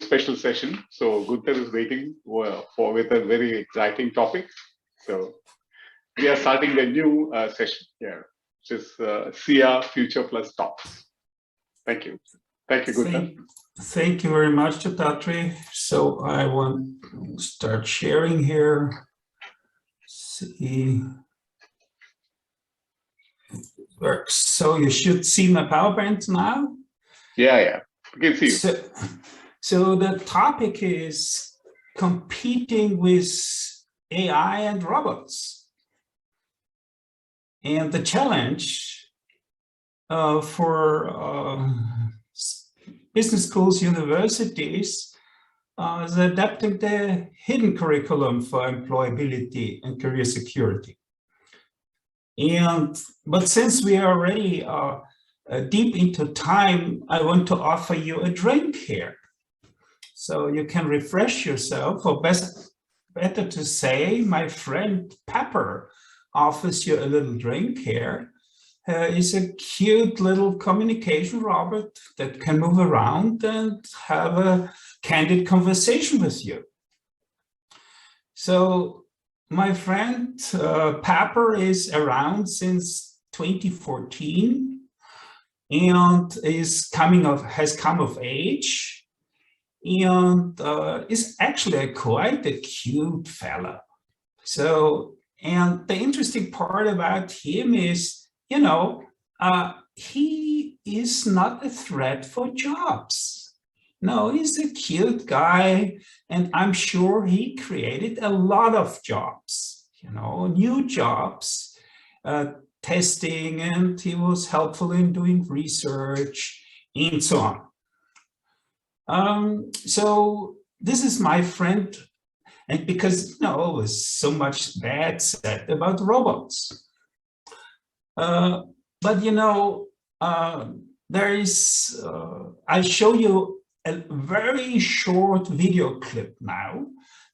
special session. So Gunther is waiting with a very exciting topic. So we are starting a new session here, which is SEAA Future Talks. Thank you. Thank you, Gunther. Thank you very much, Tatri. So I want to start sharing here. See. It works. So you should see my PowerPoint now. Yeah, you can see you. So the topic is competing with AI and robots. And the challenge for business schools, universities, is adapting the hidden curriculum for employability and career security. But since we are already deep into time, I want to offer you a drink here. So you can refresh yourself, or better to say, my friend Pepper offers you a little drink here. It's a cute little communication robot that can move around and have a candid conversation with you. So my friend Pepper is around since 2014 and has come of age, and is actually quite a cute fella. So, and the interesting part about him is, you know, he is not a threat for jobs. No, he's a cute guy, and I'm sure he created a lot of jobs, you know, new jobs, testing, and he was helpful in doing research and so on. So this is my friend, and because, you know, there's so much bad said about robots. But, you know, there is, I'll show you a very short video clip now.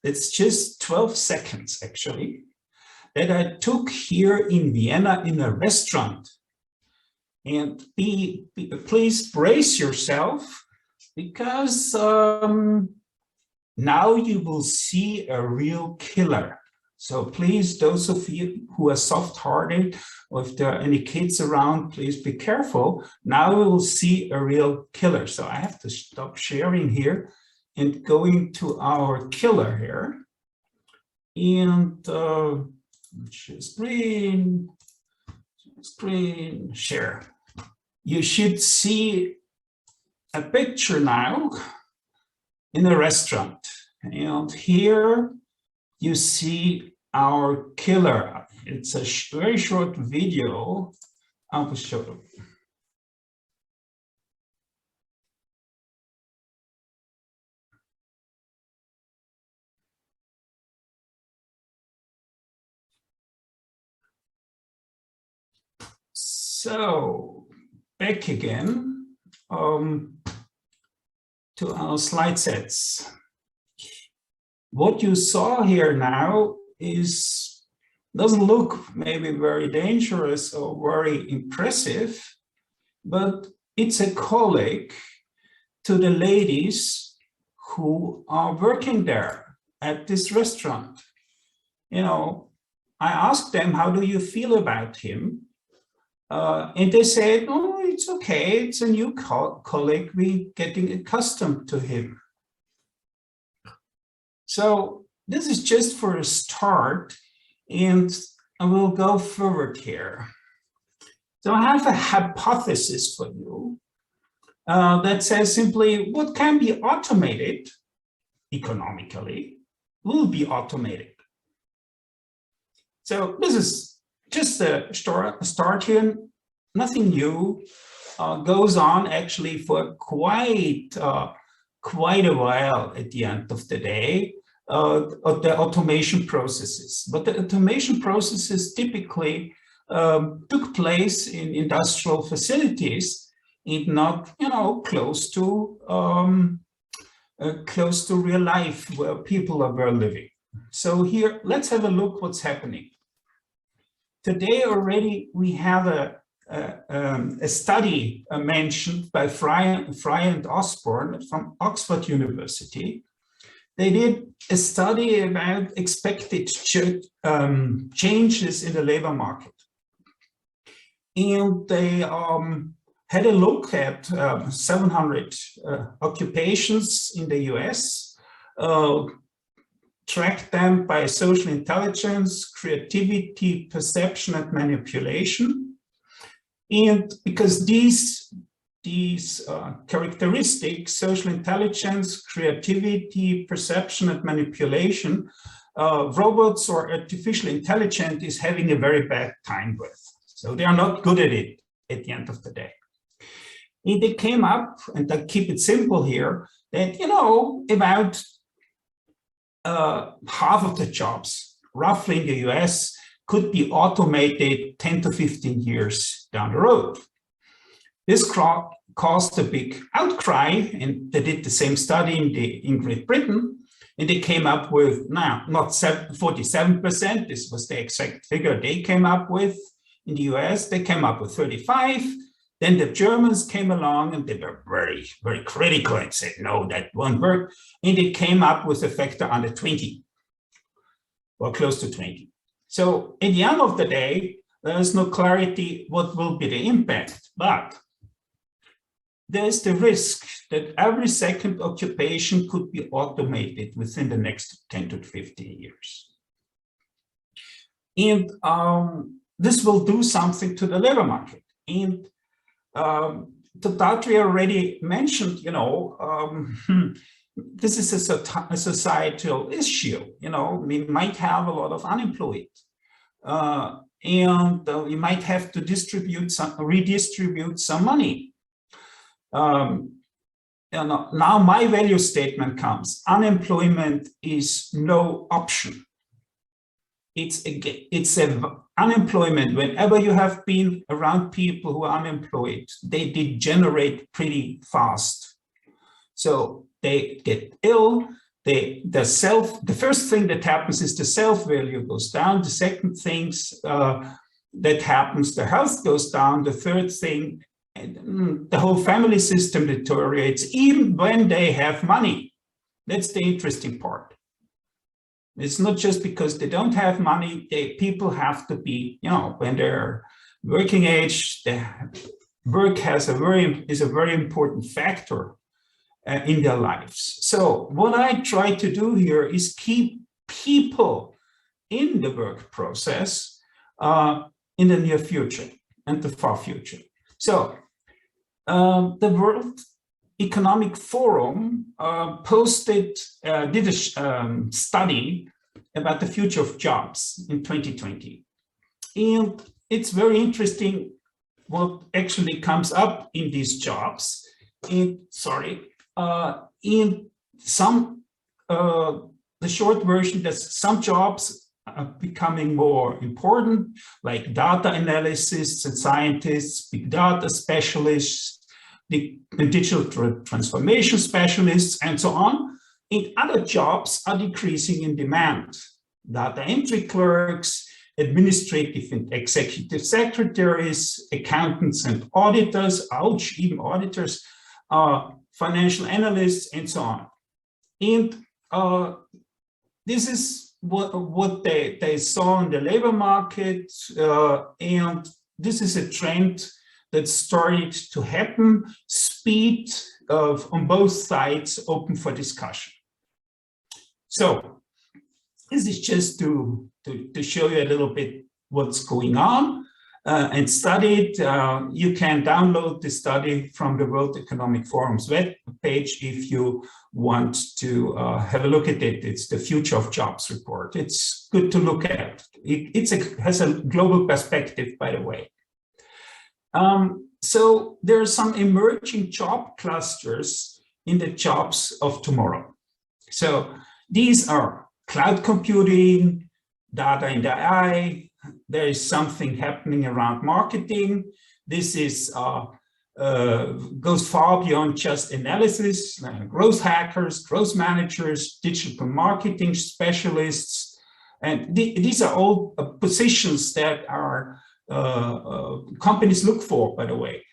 It's just 12 seconds, actually, that I took here in Vienna in a restaurant. And please brace yourself, because now you will see a real killer. So please, those of you who are soft-hearted, or if there are any kids around, please be careful. Now we will see a real killer. So I have to stop sharing here and going to our killer here. And screen share. You should see a picture now in a restaurant. And here you see our killer. It's a very short video. I will show you. So back again to our slide sets. What you saw here now doesn't look maybe very dangerous or very impressive, but it's a colleague to the ladies who are working there at this restaurant. You know, I asked them, how do you feel about him? And they said, oh, it's okay. It's a new colleague. We're getting accustomed to him. So this is just for a start, and I will go forward here. So I have a hypothesis for you that says simply, what can be automated economically will be automated. So this is just a start here, nothing new, goes on actually for quite a while at the end of the day, of the automation processes. But the automation processes typically took place in industrial facilities and not, you know, close to real life where people were living. So here, let's have a look what's happening. Today already we have a a study mentioned by Fry and Osborne from Oxford University. They did a study about expected changes in the labor market. And they had a look at 700 occupations in the US, tracked them by social intelligence, creativity, perception, and manipulation. And because these characteristics, social intelligence, creativity, perception, and manipulation, robots or artificial intelligence is having a very bad time with. So they are not good at it at the end of the day. And they came up, and I keep it simple here, that, you know, about half of the jobs, roughly in the US, could be automated 10 to 15 years down the road. This caused a big outcry, and they did the same study in Great Britain, and they came up with, now, not 47%, this was the exact figure they came up with. In the US, they came up with 35. Then the Germans came along and they were very, very critical and said, no, that won't work. And they came up with a factor under 20, or close to 20. So at the end of the day, there is no clarity what will be the impact, but there's the risk that every second occupation could be automated within the next 10 to 15 years. And this will do something to the labor market. And ATHEA already mentioned, you know, this is a societal issue. You know, we might have a lot of unemployed, and we might have to redistribute some money. You know, now my value statement comes: unemployment is no option. It's unemployment. Whenever you have been around people who are unemployed, they degenerate pretty fast. So they get ill. The first thing that happens is the self-value goes down. The second thing that happens, the health goes down. The third thing, the whole family system deteriorates, even when they have money. That's the interesting part. It's not just because they don't have money. People have to be, you know, when they're working age, work is a very important factor in their lives. So what I try to do here is keep people in the work process in the near future and the far future. So the World Economic Forum did a study about the future of jobs in 2020. And it's very interesting what actually comes up in these jobs. In some, the short version, that some jobs are becoming more important, like data analysts and scientists, big data specialists, the digital transformation specialists, and so on. And other jobs are decreasing in demand. Data entry clerks, administrative and executive secretaries, accountants and auditors, ouch, even auditors, financial analysts, and so on. And this is what they saw in the labor market, and this is a trend that started to happen. Speed on both sides open for discussion. So this is just to show you a little bit what's going on and study it. You can download the study from the World Economic Forum's web page if you want to have a look at it. It's the Future of Jobs report. It's good to look at. It has a global perspective, by the way. So there are some emerging job clusters in the jobs of tomorrow. So these are cloud computing, data and AI. There is something happening around marketing. This is goes far beyond just analysis. Growth hackers, growth managers, digital marketing specialists, and these are all positions that are companies look for, by the way.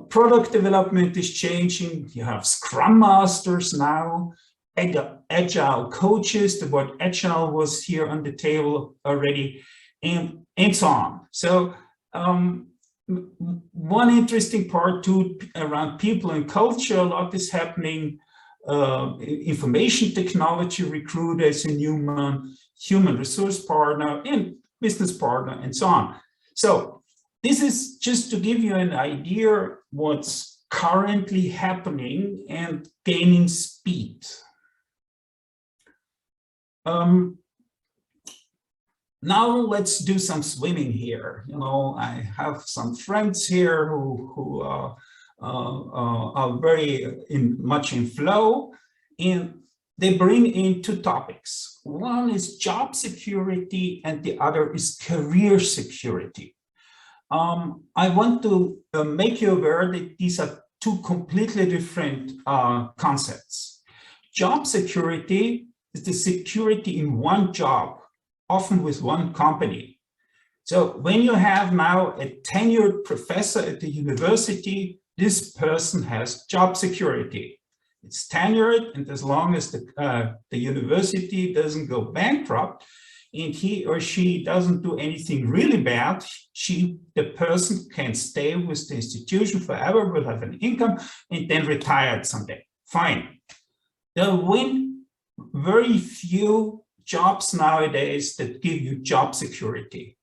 Product development is changing. You have Scrum Masters now, Agile coaches. The word Agile was here on the table already, and so on. So one interesting part too around people and culture, a lot is happening. Information technology recruiters and human resource partner and business partner and so on. So this is just to give you an idea what's currently happening and gaining speed. Now let's do some swimming here. You know, I have some friends here who are very much in flow, and they bring in two topics. One is job security and the other is career security. I want to make you aware that these are two completely different concepts. Job security is the security in one job, often with one company. So when you have now a tenured professor at the university, this person has job security. It's tenured, and as long as the university doesn't go bankrupt and he or she doesn't do anything really bad, the person can stay with the institution forever, will have an income, and then retire someday. Fine. There are very few jobs nowadays that give you job security.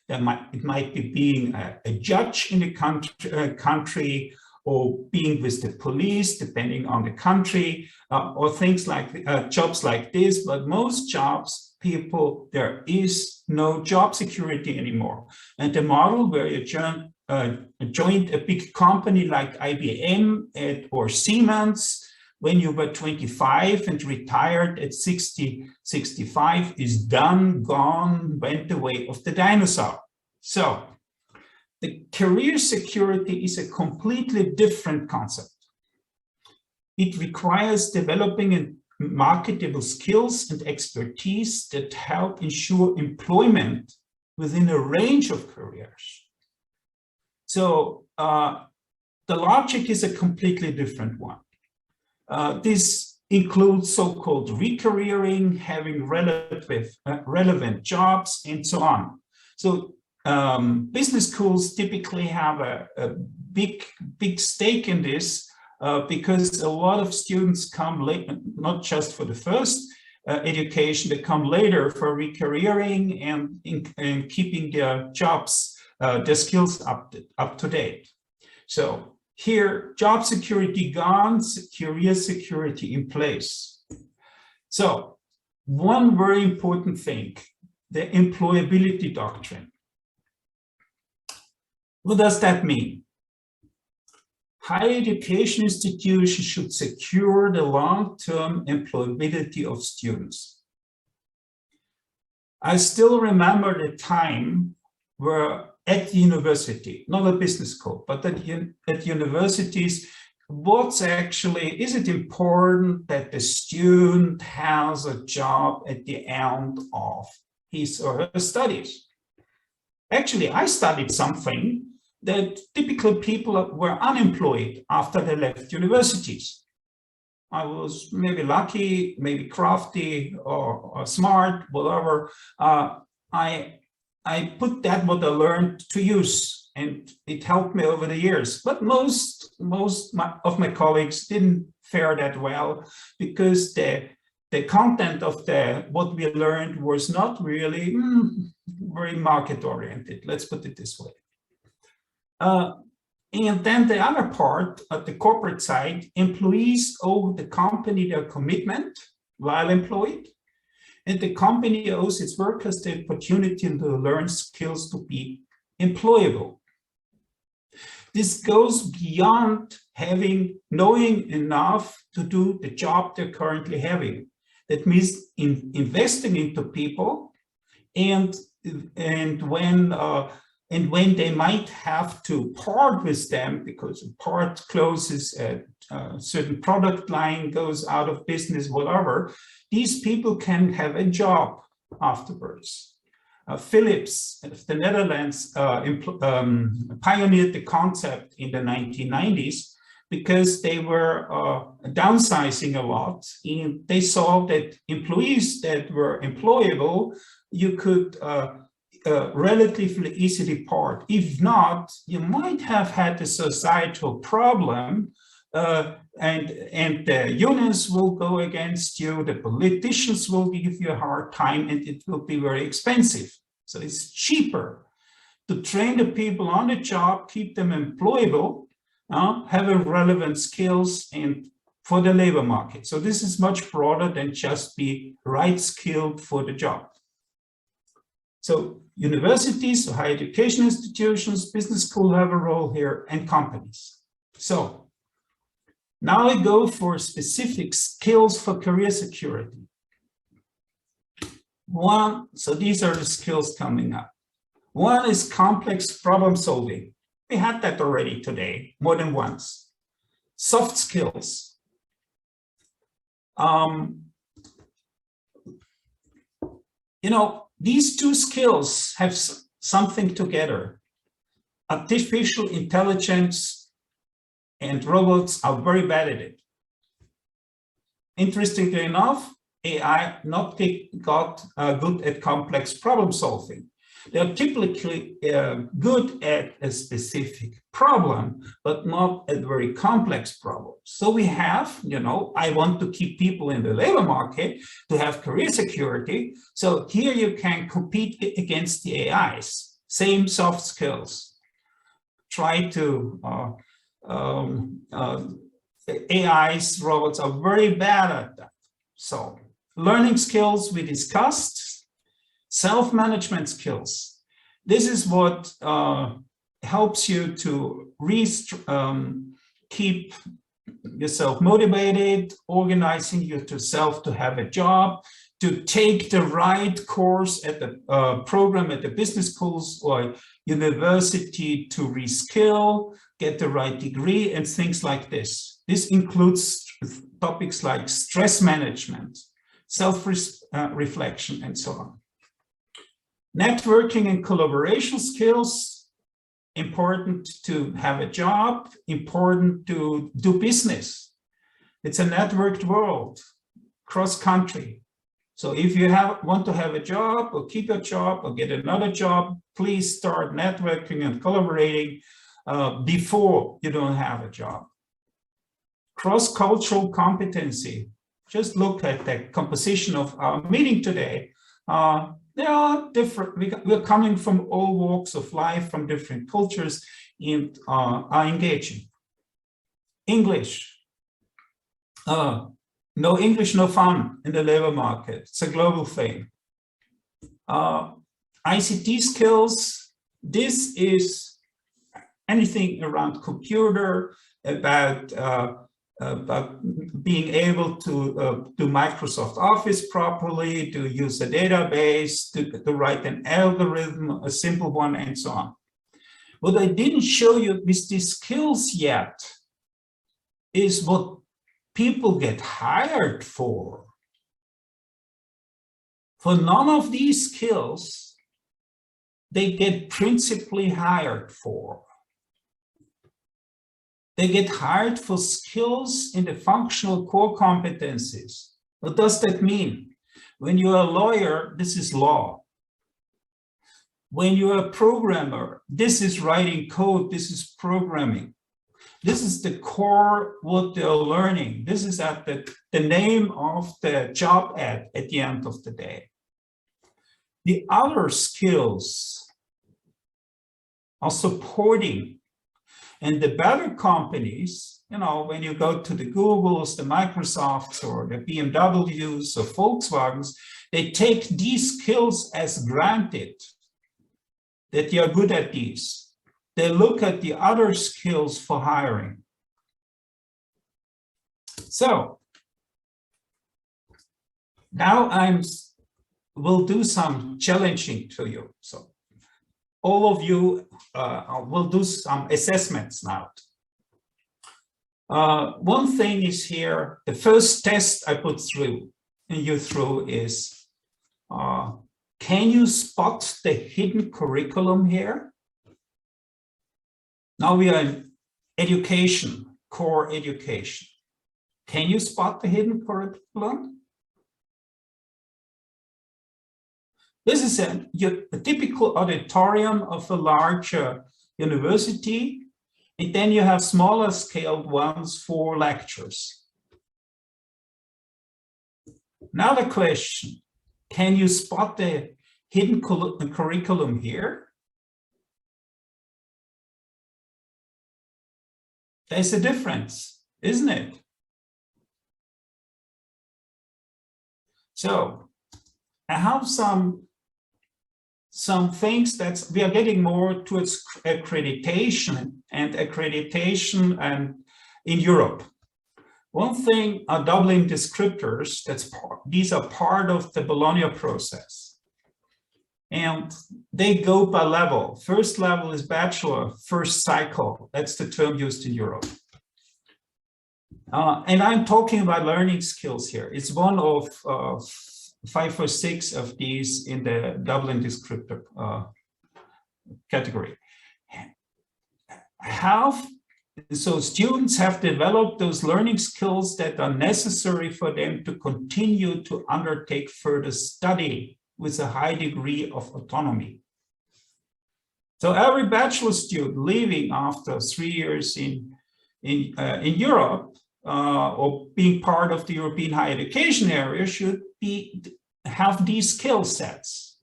It might be being a judge in the country, or being with the police, depending on the country, or things like jobs like this. But most jobs, there is no job security anymore. And the model where you joined a big company like IBM or Siemens when you were 25 and retired at 60, 65 is done, gone, went the way of the dinosaur. So the career security is a completely different concept. It requires developing and marketable skills and expertise that help ensure employment within a range of careers. So the logic is a completely different one. This includes so-called recareering, having relevant jobs, and so on. So business schools typically have a big stake in this because a lot of students come late, not just for the first education, they come later for recareering and keeping their jobs, their skills up to date. So here, job security gone, career security in place. So one very important thing, the employability doctrine. What does that mean? Higher education institutions should secure the long-term employability of students. I still remember the time where at the university, not a business school, but at universities, is it important that the student has a job at the end of his or her studies? Actually, I studied something that typically people were unemployed after they left universities. I was maybe lucky, maybe crafty or smart, whatever. I put that what I learned to use, and it helped me over the years. But most of my colleagues didn't fare that well because the content of what we learned was not really very market oriented. Let's put it this way. And then the other part, at the corporate side, employees owe the company their commitment while employed, and the company owes its workers the opportunity to learn skills to be employable. This goes beyond knowing enough to do the job they're currently having. That means investing into people, and when they might have to part with them because a part closes, a certain product line goes out of business, whatever, these people can have a job afterwards. Philips of the Netherlands pioneered the concept in the 1990s because they were downsizing a lot, and they saw that employees that were employable, you could relatively easily part. If not, you might have had a societal problem, and the unions will go against you, the politicians will give you a hard time, and it will be very expensive. So it's cheaper to train the people on the job, keep them employable, have a relevant skills and for the labor market. So this is much broader than just be right skilled for the job. So universities, higher education institutions, business school have a role here, and companies. So now I go for specific skills for career security. One, so these are the skills coming up. One is complex problem solving. We had that already today, more than once. Soft skills. These two skills have something together. Artificial intelligence and robots are very bad at it. Interestingly enough, AI not got good at complex problem solving. They are typically good at a specific problem, but not at very complex problems. So we have, I want to keep people in the labor market to have career security. So here you can compete against the AIs, same soft skills. Try to, AIs, robots are very bad at that. So learning skills we discussed. Self-management skills. This is what helps you to keep yourself motivated, organizing yourself to have a job, to take the right course at the program at the business schools or university to reskill, get the right degree, and things like this. This includes topics like stress management, self-reflection, and so on. Networking and collaboration skills, important to have a job, important to do business. It's a networked world, cross-country. So if you want to have a job or keep your job or get another job, please start networking and collaborating before you don't have a job. Cross-cultural competency. Just look at the composition of our meeting today. They are different. We're coming from all walks of life, from different cultures, and are engaging. English. No English, no fun in the labor market. It's a global thing. ICT skills. This is anything around computer, about being able to do Microsoft Office properly, to use a database, to write an algorithm, a simple one, and so on. What I didn't show you with these skills yet is what people get hired for. For none of these skills, they get principally hired for. They get hired for skills in the functional core competencies. What does that mean? When you're a lawyer, this is law. When you're a programmer, this is writing code, this is programming. This is the core what they're learning. This is at the name of the job ad at the end of the day. The other skills are supporting. And the better companies, when you go to the Googles, the Microsofts, or the BMWs or Volkswagens, they take these skills as granted, that you are good at these. They look at the other skills for hiring. So now will do some challenging to you. So all of you will do some assessments now. One thing is here, the first test I put you through is, can you spot the hidden curriculum here? Now we are in education, core education. Can you spot the hidden curriculum? This is a typical auditorium of a larger university, and then you have smaller scaled ones for lectures. Now the question, can you spot the hidden curriculum here? There's a difference, isn't it? So I have some things that we are getting more towards accreditation and in Europe. One thing are Dublin descriptors. These are part of the Bologna process, and they go by level. First level is bachelor, first cycle. That's the term used in Europe. And I'm talking about learning skills here. It's one of 5 or 6 of these in the Dublin descriptor category. So students have developed those learning skills that are necessary for them to continue to undertake further study with a high degree of autonomy. So every bachelor student leaving after 3 years in Europe or being part of the European higher education area should have these skill sets.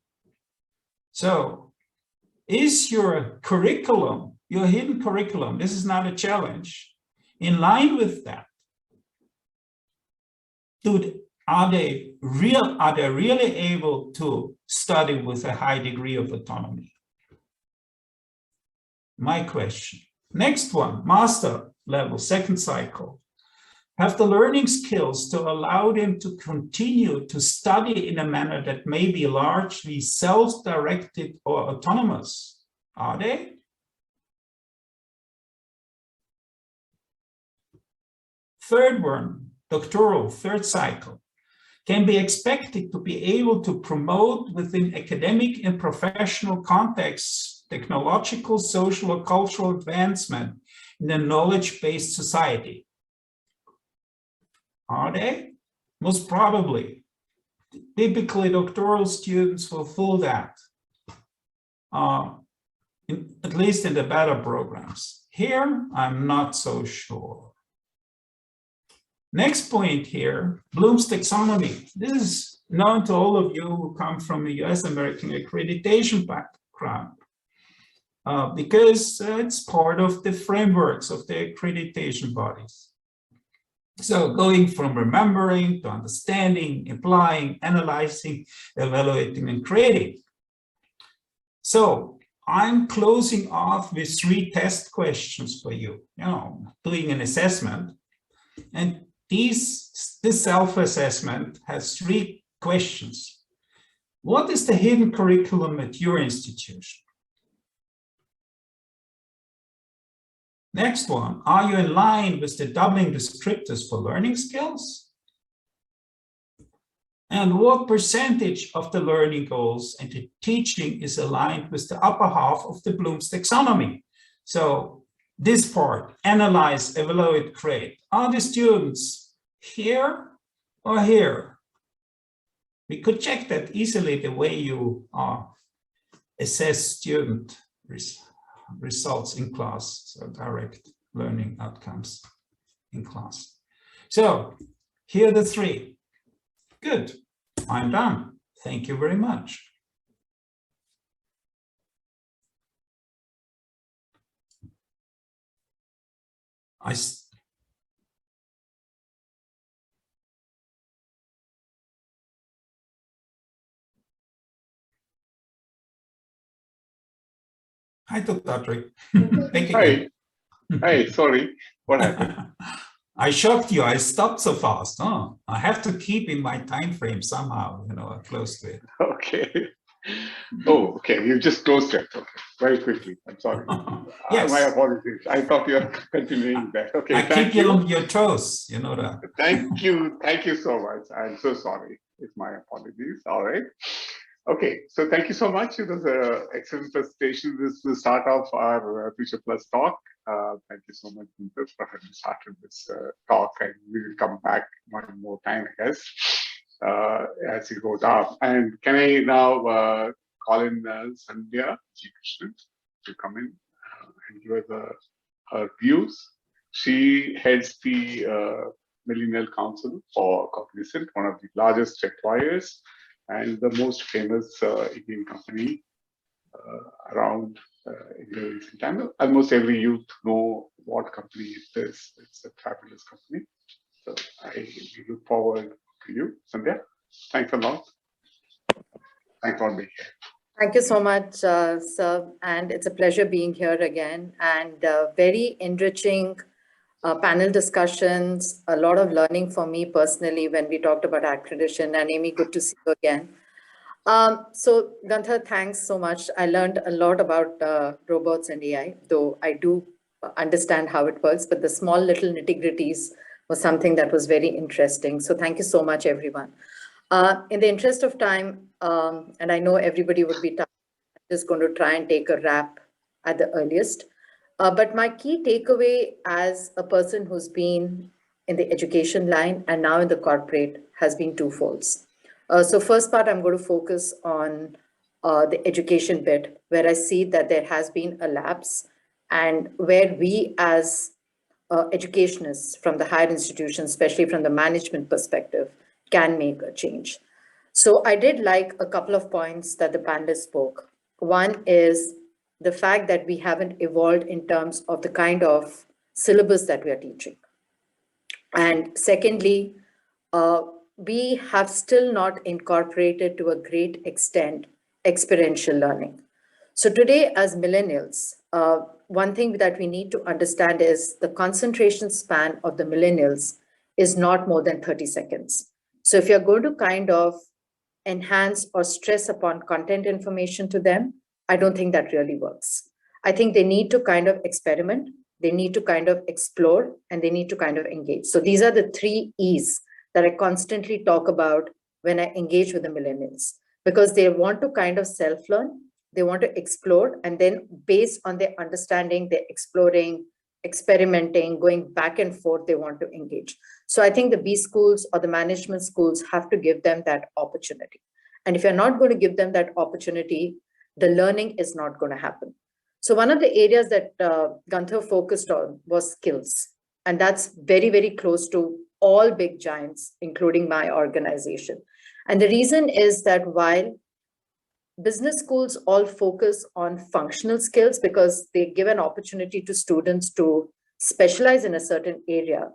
So is your curriculum, your hidden curriculum, this is not a challenge, in line with that? Are they really able to study with a high degree of autonomy? My question. Next one, master level, second cycle. Have the learning skills to allow them to continue to study in a manner that may be largely self-directed or autonomous? Are they? Third one, doctoral, third cycle, can be expected to be able to promote within academic and professional contexts technological, social, or cultural advancement in a knowledge-based society. Are they? Most probably. Typically, doctoral students fulfill that, at least in the better programs. Here, I'm not so sure. Next point here, Bloom's taxonomy. This is known to all of you who come from a US American accreditation background, because it's part of the frameworks of the accreditation bodies. So going from remembering to understanding, applying, analyzing, evaluating, and creating. So I'm closing off with 3 test questions for you, doing an assessment. And this self-assessment has 3 questions. What is the hidden curriculum at your institution? Next one, are you in line with the Dublin descriptors for learning skills? And what percentage of the learning goals and the teaching is aligned with the upper half of the Bloom's taxonomy? So this part, analyze, evaluate, create. Are the students here or here? We could check that easily the way you assess student results in class, so direct learning outcomes in class. So here are the 3. Good, I'm done. Thank you very much. Hi, Dr. Patrick. Hi. Hey, sorry. What happened? I shocked you. I stopped so fast. Oh, I have to keep in my time frame somehow, close to it. Okay. Oh, okay. You just closed it. Okay. Very quickly. I'm sorry. Yes. My apologies. I thought you were continuing that. Okay. I keep you on your toes. You know that. Thank you. Thank you so much. I'm so sorry. It's my apologies. All right. Okay, so thank you so much. It was an excellent presentation. This is the start of our Future Plus talk. Thank you so much, Gunther, for having started this talk, and we will come back one more time, I guess, as it goes up. And can I now call in Sandhya G. Krishnan to come in and give us her views? She heads the Millennial Council for Cognizant, one of the largest employers and the most famous Indian company around in the recent time. Almost every youth know what company it is. It's a fabulous company. So we look forward to you, Sandhya. Thanks a lot. Thanks for being here. Thank you so much, sir. And it's a pleasure being here again, and very enriching panel discussions, a lot of learning for me personally when we talked about accreditation. And Amy, good to see you again. So Gunther, thanks so much. I learned a lot about robots and AI, though I do understand how it works, but the small little nitty-gritties was something that was very interesting. So thank you so much, everyone. In the interest of time, and I know everybody would be tired, I'm just going to try and take a wrap at the earliest. But my key takeaway as a person who's been in the education line and now in the corporate has been twofold. So first part, I'm going to focus on the education bit, where I see that there has been a lapse and where we as educationists from the higher institutions, especially from the management perspective, can make a change. So I did like a couple of points that the panelists spoke. One is the fact that we haven't evolved in terms of the kind of syllabus that we are teaching. And secondly, we have still not incorporated to a great extent experiential learning. So today as millennials, one thing that we need to understand is the concentration span of the millennials is not more than 30 seconds. So if you're going to kind of enhance or stress upon content information to them, I don't think that really works. I think they need to kind of experiment, they need to kind of explore, and they need to kind of engage. So these are the 3 E's that I constantly talk about when I engage with the millennials, because they want to kind of self-learn, they want to explore, and then based on their understanding, they're exploring, experimenting, going back and forth, they want to engage. So I think the B schools or the management schools have to give them that opportunity. And if you're not going to give them that opportunity, the learning is not going to happen. So one of the areas that Gunther focused on was skills. And that's very, very close to all big giants, including my organization. And the reason is that while business schools all focus on functional skills because they give an opportunity to students to specialize in a certain area,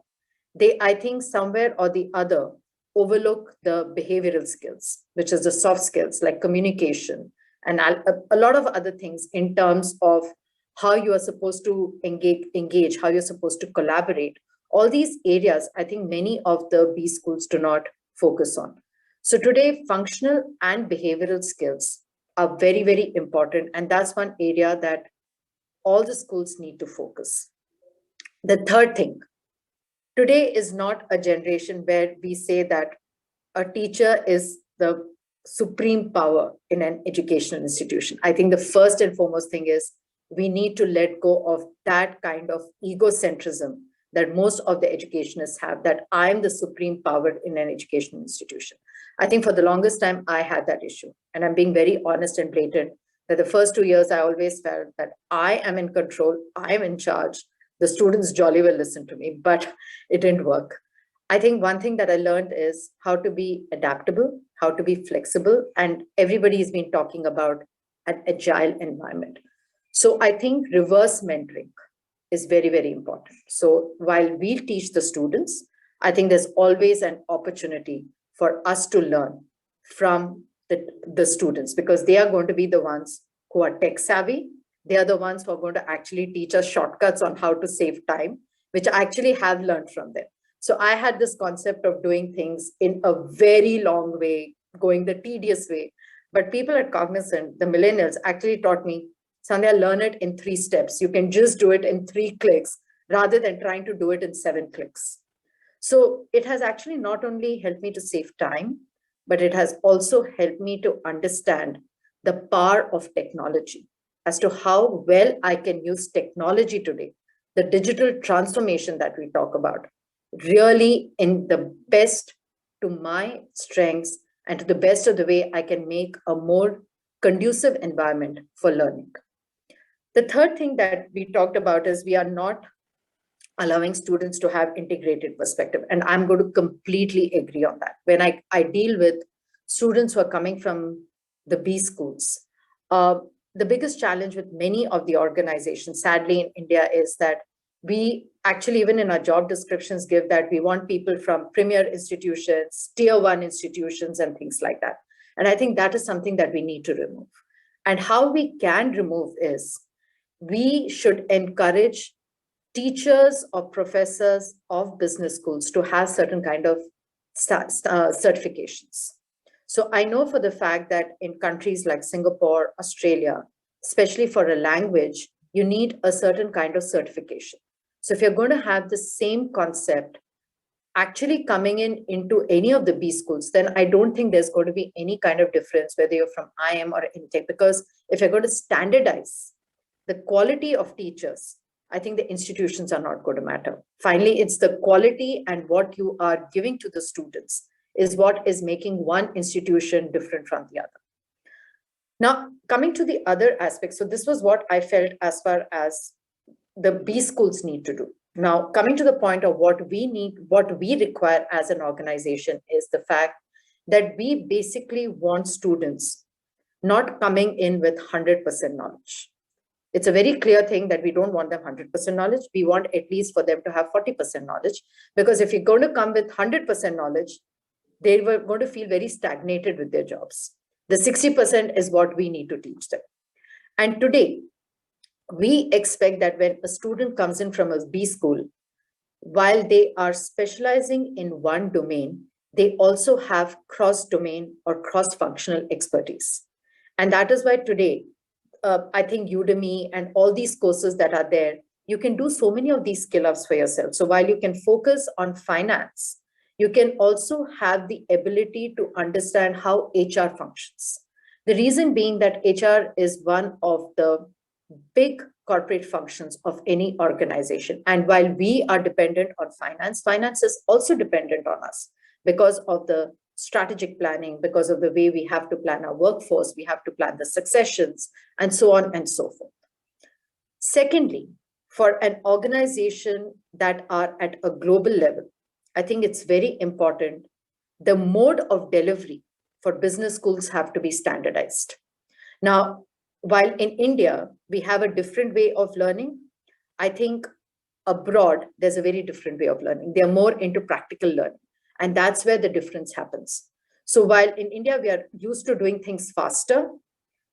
they, I think, somewhere or the other, overlook the behavioral skills, which is the soft skills like communication and a lot of other things in terms of how you are supposed to engage, how you're supposed to collaborate. All these areas, I think many of the B schools do not focus on. So today, functional and behavioral skills are very, very important. And that's one area that all the schools need to focus. The third thing, today is not a generation where we say that a teacher is the supreme power in an educational institution. I think the first and foremost thing is we need to let go of that kind of egocentrism that most of the educationists have, that I'm the supreme power in an educational institution. I think for the longest time, I had that issue. And I'm being very honest and blatant that the first 2 years, I always felt that I am in control, I am in charge. The students jolly well listen to me, but it didn't work. I think one thing that I learned is how to be adaptable, how to be flexible, and everybody has been talking about an agile environment. So I think reverse mentoring is very, very important. So while we teach the students, I think there's always an opportunity for us to learn from the students, because they are going to be the ones who are tech savvy. They are the ones who are going to actually teach us shortcuts on how to save time, which I actually have learned from them. So I had this concept of doing things in a very long way, going the tedious way. But people at Cognizant, the millennials, actually taught me, Sandhya, learn it in 3 steps. You can just do it in 3 clicks rather than trying to do it in 7 clicks. So it has actually not only helped me to save time, but it has also helped me to understand the power of technology as to how well I can use technology today, the digital transformation that we talk about, really in the best to my strengths and to the best of the way I can make a more conducive environment for learning. The third thing that we talked about is we are not allowing students to have integrated perspective. And I'm going to completely agree on that. When I deal with students who are coming from the B schools, the biggest challenge with many of the organizations, sadly in India, is that we actually, even in our job descriptions, give that we want people from premier institutions, tier 1 institutions, and things like that. And I think that is something that we need to remove. And how we can remove is we should encourage teachers or professors of business schools to have certain kind of certifications. So I know for the fact that in countries like Singapore, Australia, especially for a language, you need a certain kind of certification. So if you're going to have the same concept actually coming into any of the B schools, then I don't think there's going to be any kind of difference whether you're from IM or Intech, because if you're going to standardize the quality of teachers, I think the institutions are not going to matter. Finally, it's the quality and what you are giving to the students is what is making one institution different from the other. Now, coming to the other aspects, so this was what I felt as far as the B schools need to do. Now, coming to the point of what we need, what we require as an organization is the fact that we basically want students not coming in with 100% knowledge. It's a very clear thing that we don't want them 100% knowledge. We want at least for them to have 40% knowledge, because if you're going to come with 100% knowledge, they were going to feel very stagnated with their jobs. The 60% is what we need to teach them. And today, we expect that when a student comes in from a B school, while they are specializing in one domain, they also have cross-domain or cross-functional expertise. And that is why today, I think Udemy and all these courses that are there, you can do so many of these skill-ups for yourself. So while you can focus on finance, you can also have the ability to understand how HR functions. The reason being that HR is one of the big corporate functions of any organization. And while we are dependent on finance, finance is also dependent on us because of the strategic planning, because of the way we have to plan our workforce, we have to plan the successions, and so on and so forth. Secondly, for an organization that are at a global level, I think it's very important, the mode of delivery for business schools have to be standardized. Now, while in India, we have a different way of learning, I think abroad, there's a very different way of learning. They're more into practical learning. And that's where the difference happens. So while in India, we are used to doing things faster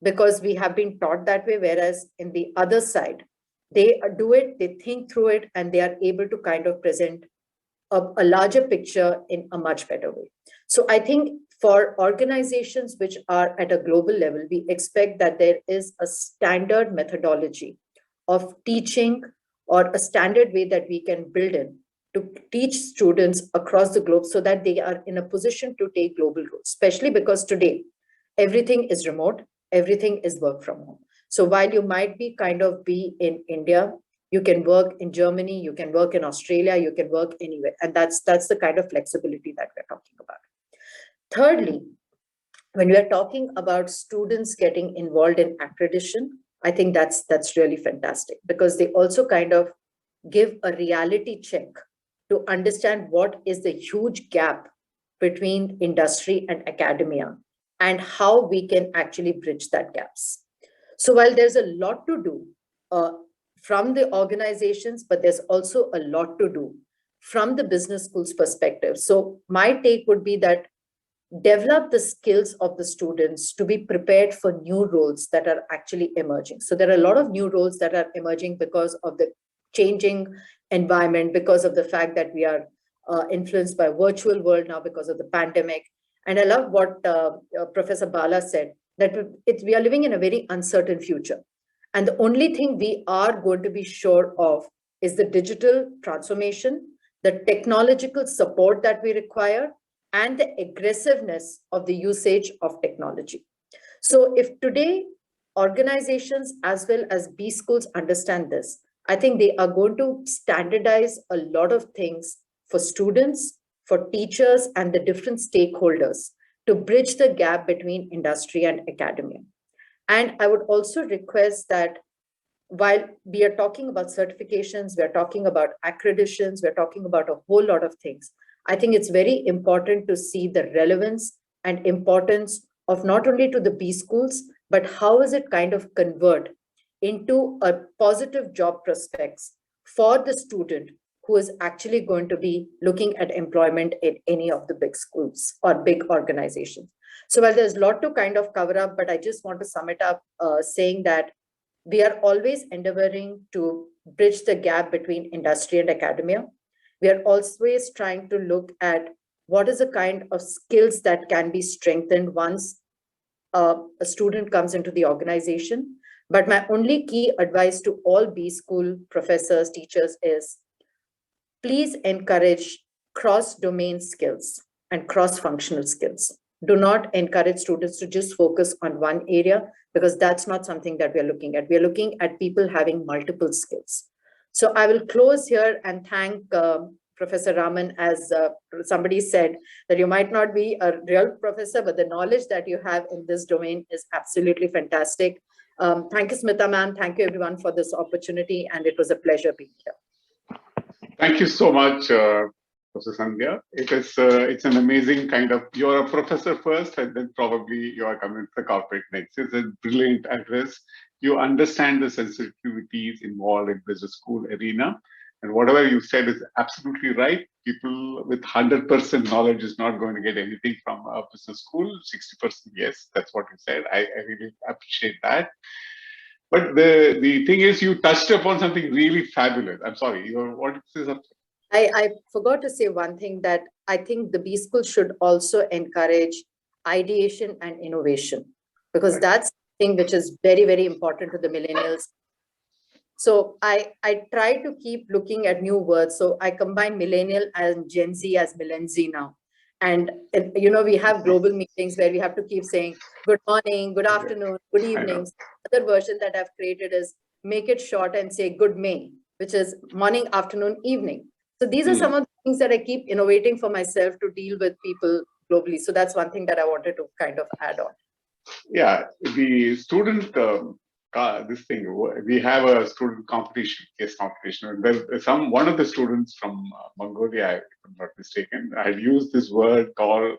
because we have been taught that way, whereas in the other side, they do it, they think through it, and they are able to kind of present a larger picture in a much better way. So I think for organizations which are at a global level, we expect that there is a standard methodology of teaching or a standard way that we can build in to teach students across the globe so that they are in a position to take global roles, especially because today, everything is remote, everything is work from home. So while you might be in India, you can work in Germany, you can work in Australia, you can work anywhere. And that's the kind of flexibility that we're talking about. Thirdly, when we are talking about students getting involved in accreditation, I think that's really fantastic because they also kind of give a reality check to understand what is the huge gap between industry and academia and how we can actually bridge that gaps. So while there's a lot to do from the organizations, but there's also a lot to do from the business schools perspective. So my take would be that develop the skills of the students to be prepared for new roles that are actually emerging. So there are a lot of new roles that are emerging because of the changing environment, because of the fact that we are influenced by virtual world now because of the pandemic. And I love what Professor Bala said, that we are living in a very uncertain future. And the only thing we are going to be sure of is the digital transformation, the technological support that we require, and the aggressiveness of the usage of technology. So if today organizations as well as B schools understand this, I think they are going to standardize a lot of things for students, for teachers, and the different stakeholders to bridge the gap between industry and academia. And I would also request that while we are talking about certifications, we're talking about accreditations, we're talking about a whole lot of things, I think it's very important to see the relevance and importance of not only to the B schools, but how is it kind of convert into a positive job prospects for the student who is actually going to be looking at employment in any of the big schools or big organizations. So while there's a lot to kind of cover up, but I just want to sum it up saying that we are always endeavoring to bridge the gap between industry and academia. We are always trying to look at what is the kind of skills that can be strengthened once a student comes into the organization. But my only key advice to all B school professors, teachers is please encourage cross-domain skills and cross-functional skills. Do not encourage students to just focus on one area, because that's not something that we're looking at. We're looking at people having multiple skills. So I will close here and thank Professor Raman, as somebody said, that you might not be a real professor, but the knowledge that you have in this domain is absolutely fantastic. Thank you, Smita ma'am. Thank you everyone for this opportunity. And it was a pleasure being here. Thank you so much, Professor Sandhya. It's an amazing kind of, you're a professor first, and then probably you are coming to the corporate next. It's a brilliant address. You understand the sensitivities involved in business school arena. And whatever you said is absolutely right. People with 100% knowledge is not going to get anything from a business school. 60%, yes, that's what you said. I really appreciate that. But the thing is, you touched upon something really fabulous. I'm sorry, you wanted to say something? I forgot to say one thing, that I think the B school should also encourage ideation and innovation, because right. That's thing which is very, very important to the millennials. So I try to keep looking at new words. So I combine millennial and Gen Z as Millenzi now. And, you know, we have global meetings where we have to keep saying, good morning, good afternoon, good evenings. Other version that I've created is make it short and say good May, which is morning, afternoon, evening. So these are some of the things that I keep innovating for myself to deal with people globally. So that's one thing that I wanted to kind of add on. Yeah, the student, this thing, we have a student competition, case competition. And there's one of the students from Mongolia, if I'm not mistaken, had used this word called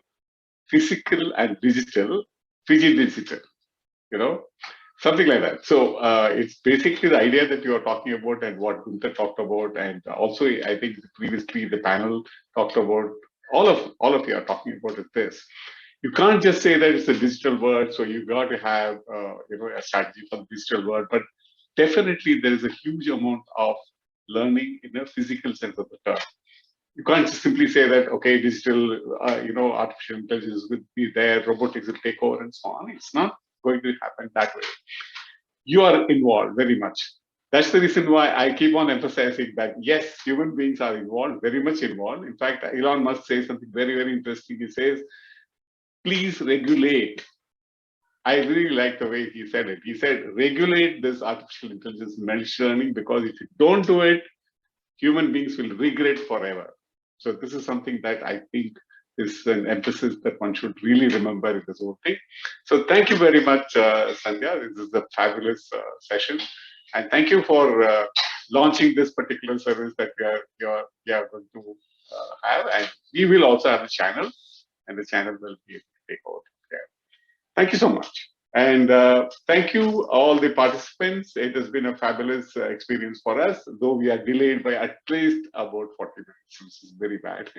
physical and digital, digital, you know, something like that. So it's basically the idea that you are talking about and what Gunther talked about. And also, I think previously the panel talked about, all of you are talking about is this. You can't just say that it's a digital word, so you got to have you know, a strategy for the digital word. But definitely there is a huge amount of learning in a physical sense of the term. You can't just simply say that, okay, digital, you know, artificial intelligence will be there, robotics will take over and so on. It's not going to happen that way. You are involved very much. That's the reason why I keep on emphasizing that, yes, human beings are involved, very much involved. In fact, Elon Musk says something very, very interesting. He says, please regulate. I really like the way he said it. He said, regulate this artificial intelligence machine learning, because if you don't do it, human beings will regret forever. So this is something that I think is an emphasis that one should really remember in this whole thing. So thank you very much, Sandhya. This is a fabulous session. And thank you for launching this particular service that we are going to have. And we will also have a channel, and the channel will be able to take over there. Thank you so much. And thank you all the participants. It has been a fabulous experience for us, though we are delayed by at least about 40 minutes, which is very bad.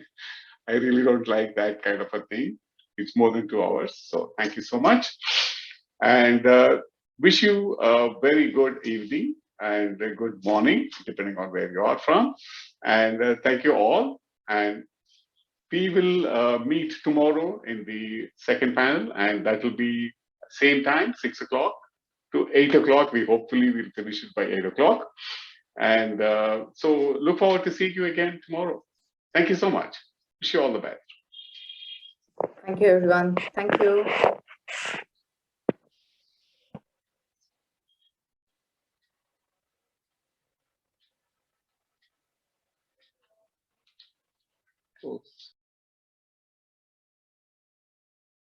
I really don't like that kind of a thing. It's more than 2 hours. So thank you so much. And wish you a very good evening and a good morning, depending on where you are from. And thank you all. And we will meet tomorrow in the second panel, and that will be same time, 6 o'clock to 8 o'clock. We hopefully will finish it by 8 o'clock. And so look forward to seeing you again tomorrow. Thank you so much. Wish you all the best. Thank you, everyone. Thank you. Cool.